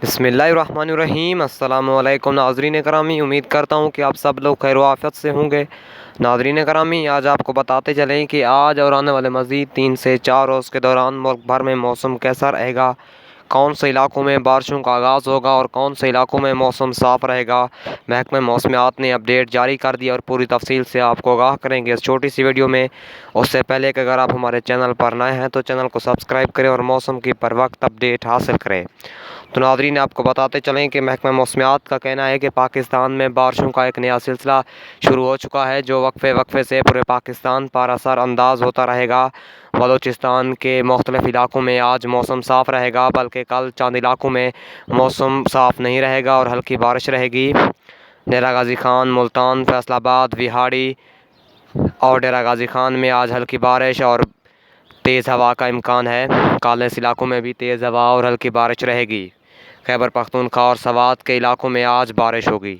بسم اللہ الرحمن الرحیم۔ السلام علیکم ناظرین کرامی، امید کرتا ہوں کہ آپ سب لوگ خیر و عافیت سے ہوں گے۔ ناظرین کرامی، آج آپ کو بتاتے چلیں کہ آج اور آنے والے مزید 3 سے 4 روز کے دوران ملک بھر میں موسم کیسا رہے گا، کون سے علاقوں میں بارشوں کا آغاز ہوگا اور کون سے علاقوں میں موسم صاف رہے گا۔ محکمہ موسمیات نے اپڈیٹ جاری کر دی اور پوری تفصیل سے آپ کو آگاہ کریں گے اس چھوٹی سی ویڈیو میں۔ اس سے پہلے کہ اگر آپ ہمارے چینل پر نئے ہیں تو چینل کو سبسکرائب کریں اور موسم کی پر وقت اپڈیٹ حاصل کریں۔ تو ناظرین، آپ کو بتاتے چلیں کہ محکمہ موسمیات کا کہنا ہے کہ پاکستان میں بارشوں کا ایک نیا سلسلہ شروع ہو چکا ہے، جو وقفے سے پورے پاکستان پر اثر انداز ہوتا رہے گا۔ بلوچستان کے مختلف علاقوں میں آج موسم صاف رہے گا، بلکہ کل چند علاقوں میں موسم صاف نہیں رہے گا اور ہلکی بارش رہے گی۔ ڈیرہ غازی خان، ملتان، فیصل آباد، وہاڑی اور ڈیرہ غازی خان میں آج ہلکی بارش اور تیز ہوا کا امکان ہے۔ کالنس علاقوں میں بھی تیز ہوا اور ہلکی بارش رہے گی۔ خیبر پختونخوا اور سوات کے علاقوں میں آج بارش ہوگی۔